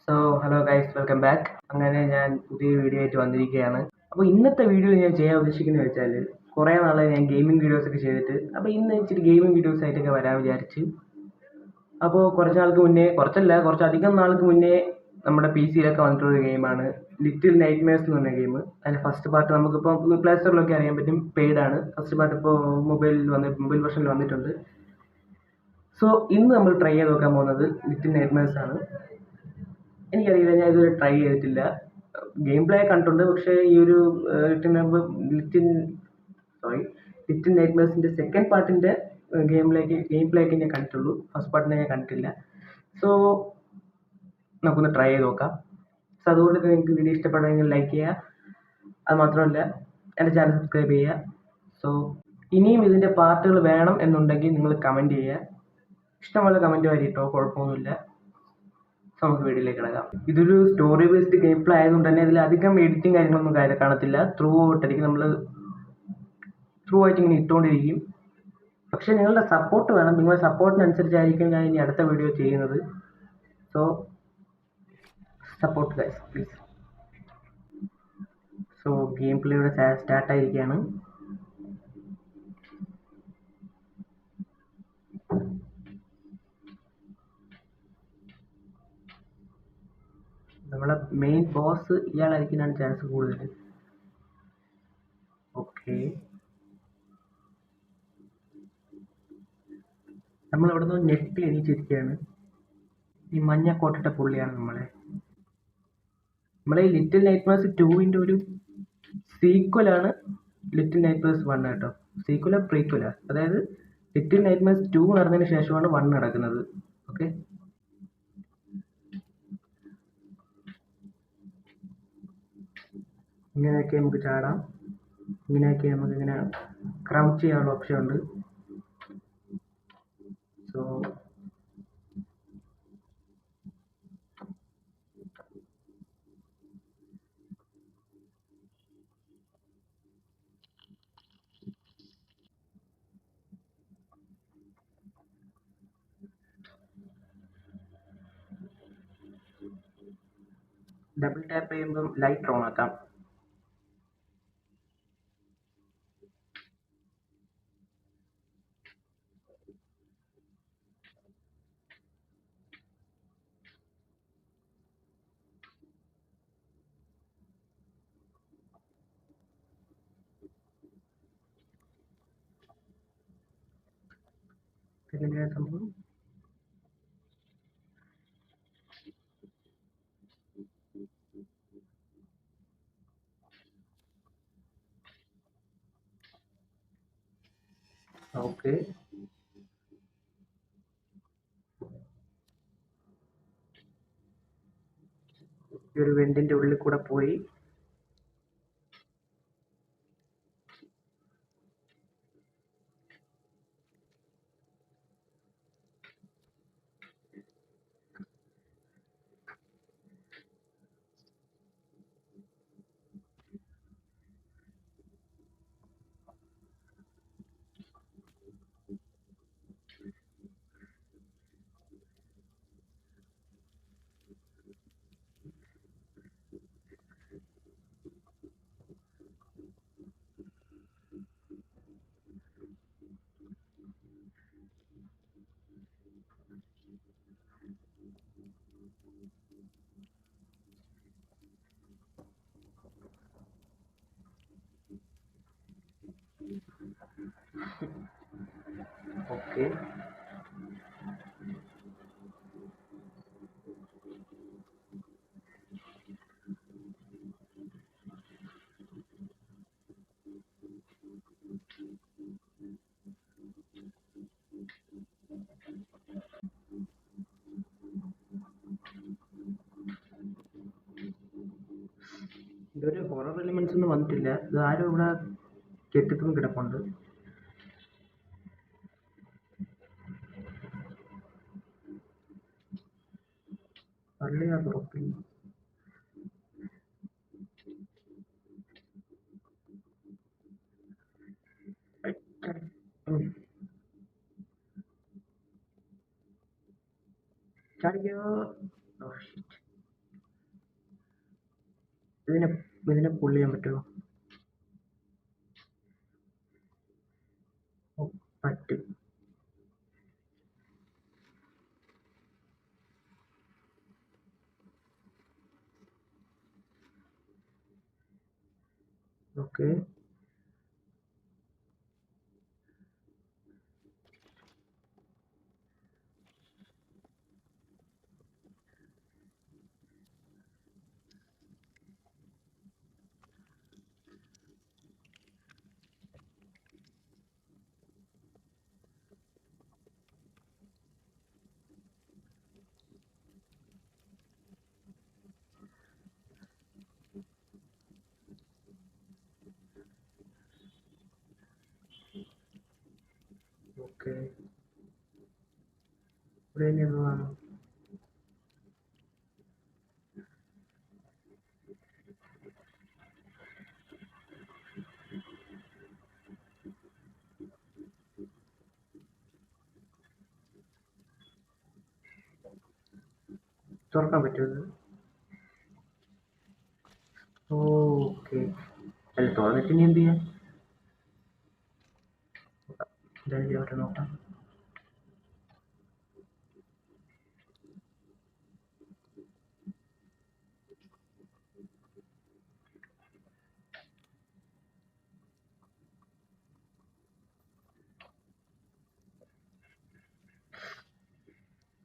So hello guys, welcome back. അങ്ങനെ ഞാൻ പുതിയ വീഡിയോ ആയിട്ട് വന്നിരിക്കുകയാണ്. അപ്പോൾ ഇന്നത്തെ വീഡിയോ ഞാൻ ചെയ്യാൻ ഉദ്ദേശിക്കുന്നത് വെച്ചാൽ, കുറേ നാളെ ഞാൻ ഗെയിമിംഗ് വീഡിയോസ് ഒക്കെ ചെയ്തിട്ട്, അപ്പോൾ ഇന്ന് ഇച്ചിരി ഗെയിമിംഗ് വീഡിയോസ് ആയിട്ടൊക്കെ വരാൻ വിചാരിച്ചു. അപ്പോൾ കുറച്ചധികം നാൾക്ക് മുന്നേ നമ്മുടെ പി സിയിലൊക്കെ വന്നിട്ടുള്ള ഗെയിമാണ് ലിറ്റിൽ നൈറ്റ്മെയർസ് എന്ന് പറഞ്ഞ ഗെയിം. അതിൻ്റെ ഫസ്റ്റ് പാർട്ട് നമുക്കിപ്പോൾ പ്ലേ സ്റ്റോറിലൊക്കെ അറിയാൻ പറ്റും, പെയ്ഡാണ്. ഫസ്റ്റ് പാർട്ട് ഇപ്പോൾ മൊബൈൽ വെർഷനിൽ വന്നിട്ടുണ്ട്. സോ ഇന്ന് നമ്മൾ ട്രൈ ചെയ്ത് നോക്കാൻ പോകുന്നത് ലിറ്റിൽ നൈറ്റ്മെയർസ് ആണ്. എനിക്കറിയില്ല, ഞാൻ ഇതുവരെ ട്രൈ ചെയ്തിട്ടില്ല. ഗെയിം പ്ലേ കണ്ടിട്ടുണ്ട്, പക്ഷേ ഈ ഒരു ലിറ്റിൽ ലിറ്റിൽ നൈറ്റ്മെയർസിൻ്റെ സെക്കൻഡ് പാർട്ടിൻ്റെ ഗെയിം പ്ലേ ഒക്കെ ഞാൻ കണ്ടിട്ടുള്ളൂ. ഫസ്റ്റ് പാർട്ടിനെ ഞാൻ കണ്ടിട്ടില്ല. സോ നമുക്കൊന്ന് ട്രൈ ചെയ്ത് നോക്കാം. സോ അതുകൊണ്ട് നിങ്ങൾക്ക് വീഡിയോ ഇഷ്ടപ്പെടുമെങ്കിൽ ലൈക്ക് ചെയ്യുക. അത് മാത്രമല്ല, എൻ്റെ ചാനൽ സബ്സ്ക്രൈബ് ചെയ്യുക. സോ ഇനിയും ഇതിൻ്റെ പാർട്ടുകൾ വേണം എന്നുണ്ടെങ്കിൽ നിങ്ങൾ കമൻറ്റ് ചെയ്യുക. ഇഷ്ടമുള്ള കമൻറ്റ് വരിട്ടോ, കുഴപ്പമൊന്നുമില്ല. നമുക്ക് വീഡിയോയിലേക്ക് കിടക്കാം. ഇതൊരു സ്റ്റോറി ബേസ്ഡ് ഗെയിം പ്ലേ ആയതുകൊണ്ട് തന്നെ ഇതിൽ അധികം എഡിറ്റിംഗ് കാര്യങ്ങളൊന്നും കാണത്തില്ല. ത്രൂ ആയിട്ട് ഇങ്ങനെ ഇട്ടുകൊണ്ടിരിക്കും. പക്ഷേ നിങ്ങളുടെ സപ്പോർട്ട് വേണം. നിങ്ങളുടെ സപ്പോർട്ടിനനുസരിച്ചായിരിക്കും ഞാൻ ഇനി അടുത്ത വീഡിയോ ചെയ്യുന്നത്. So support guys, please. So game പ്ലേയുടെ സ്റ്റാർട്ടായിരിക്കുകയാണ്. നമ്മളെ മെയിൻ ബോസ് ഇയാളായിരിക്കാനാണ് ചാൻസ് കൂടുതൽ. ഓക്കെ, നമ്മളിവിടെ നിന്ന് ഞെട്ടി എണീച്ചിരിക്കുകയാണ്. ഈ മഞ്ഞ കോട്ടിട്ട പുള്ളിയാണ് നമ്മളെ ലിറ്റിൽ നൈറ്റ്മെയർസ് 2 ഒരു സീക്വലാണ് ലിറ്റിൽ നൈറ്റ്മെയർസ് 1 കേട്ടോ. സീക്വല പ്രീക്വല, അതായത് ലിറ്റിൽ നൈറ്റ്മെയർസ് 2 നടന്നതിന് ശേഷമാണ് 1 നടക്കുന്നത്. ഓക്കെ, ഇങ്ങനെയൊക്കെ നമുക്ക് ചാടാം. ഇങ്ങനെയൊക്കെ നമുക്ക് ഇങ്ങനെ ക്രൗച്ച് ചെയ്യാനുള്ള ഓപ്ഷൻ ഉണ്ട്. സോ ഡബിൾ ടാപ്പ് ചെയ്യുമ്പം ലൈറ്റ് ഓൺ ആക്കാം. സംഭവം ഓക്കെ, ഈ ഒരു വെന്റിന്റെ ഉള്ളിൽ കൂടെ പോയി ഓക്കെ. ഇതൊരു ഹൊറർ എലിമെന്റ്സ് ഒന്നും വന്നിട്ടില്ല. ഇത് ആരും ഇവിടെ കെട്ടിത്തും കിടപ്പുണ്ട്. പള്ളിയാണ് തുറപ്പില്ല. ചാടിക്കോ. ഇതിനെ ഇതിനെ പുള്ള് ചെയ്യാൻ പറ്റുമോ? ഓ, പറ്റും. Okay, okay. ഇവിടെ ഇനി എന്താണ്? തുറക്കാൻ പറ്റുമത്? ഓക്കെ, അല്ല തുറന്നിട്ട് ഇനി എന്ത് ചെയ്യാം? എന്തായാലും ചെയ്യാൻ നോക്കാം.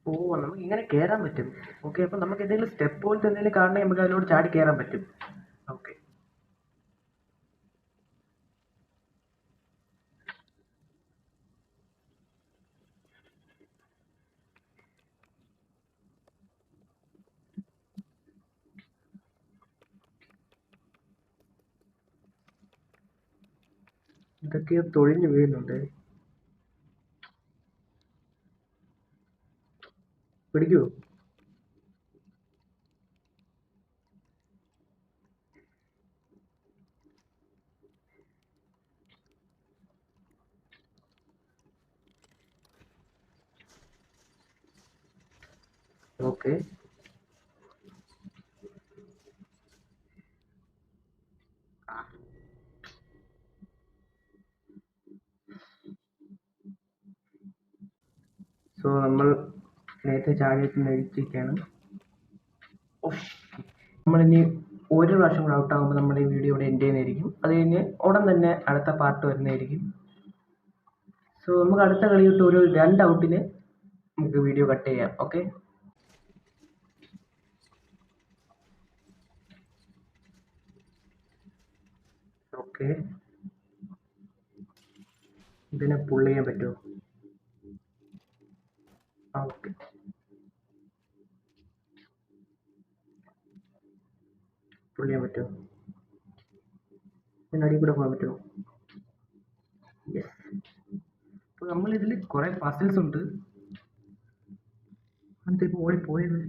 ഓ, നമുക്ക് ഇങ്ങനെ കയറാൻ പറ്റും. ഓക്കെ, അപ്പം നമുക്ക് എന്തെങ്കിലും സ്റ്റെപ്പ് പോലത്തെ എന്തെങ്കിലും കാണണമെങ്കിൽ നമുക്ക് അതിലോട്ട് ചാടി കയറാൻ പറ്റും. ഓക്കെ, ഇതൊക്കെ തൊഴിഞ്ഞു വീഴുന്നുണ്ട്. പിടിക്കുവോ? ഓക്കെ, സോ നമ്മൾ നേരത്തെ ചാടിയിട്ട് കഴിച്ചിരിക്കുകയാണ്. നമ്മളിനി ഒരു പ്രാവശ്യം കൂടെ ഔട്ടാകുമ്പോൾ നമ്മുടെ ഈ വീഡിയോ ഇവിടെ എൻഡ് ചെയ്യുന്നതായിരിക്കും. അത് കഴിഞ്ഞ് ഉടൻ തന്നെ അടുത്ത പാർട്ട് വരുന്നതായിരിക്കും. സോ നമുക്ക് അടുത്ത കളി തൊട്ട് ഒരു 2 ഔട്ടിന് നമുക്ക് വീഡിയോ കട്ട് ചെയ്യാം. Okay, okay. ഇതിനെ പുള്ള് ചെയ്യാൻ പറ്റുമോ? ആ, ഓക്കെ. പുള്ള് ചെയ്യാൻ പറ്റുമോ? ഇതിന് അടിയിൽ കൂടെ പോകാൻ പറ്റുമോ? യെസ്. അപ്പോൾ നമ്മളിതിൽ കുറേ പസിൽസ് ഉണ്ട്. എന്താ ഇപ്പോൾ ഓടിപ്പോയത്?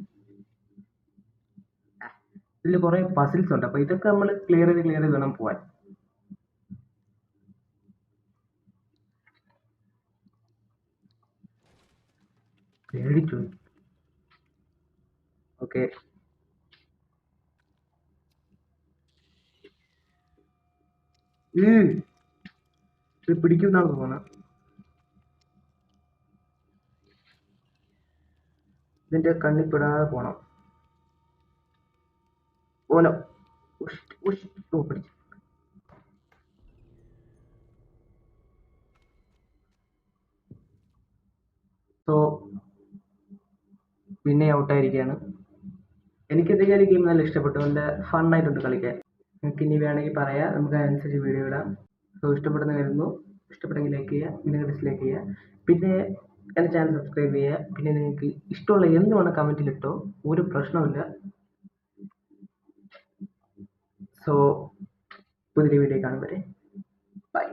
ഇതിൽ കുറേ പസിൽസ് ഉണ്ട്. അപ്പോൾ ഇതൊക്കെ നമ്മൾ ക്ലിയർ ചെയ്ത് വേണം പോകാൻ. പേടിച്ചു. ഓക്കെ, ഇത് പിടിക്കുന്നാണ് തോന്നുന്നത്. ഇതിന്റെ കണ്ണിപ്പെടാതെ പോണം. ഓനോ, പിടിച്ചു. സോ പിന്നെ ഔട്ടായിരിക്കുകയാണ്. എനിക്ക് എന്തെങ്കിലും ഗെയിം നല്ല ഇഷ്ടപ്പെട്ടു. നല്ല ഫണ്ണായിട്ടുണ്ട് കളിക്കാൻ. നിങ്ങൾക്ക് ഇനി വേണമെങ്കിൽ പറയാം, നമുക്ക് അതിനനുസരിച്ച് വീഡിയോ ഇടാം. സോ ഇഷ്ടപ്പെടുന്ന കരുതുന്നു. ഇഷ്ടപ്പെട്ടെങ്കിൽ ലൈക്ക് ചെയ്യുക, പിന്നെ ഡിസ്ലൈക്ക് ചെയ്യുക. പിന്നെ എൻ്റെ ചാനൽ സബ്സ്ക്രൈബ് ചെയ്യുക. പിന്നെ നിങ്ങൾക്ക് ഇഷ്ടമുള്ള എന്ത് വേണം കമൻറ്റിലിട്ടോ, ഒരു പ്രശ്നമില്ല. സോ പുതിയ വീഡിയോ കാണും വരെ ബൈ.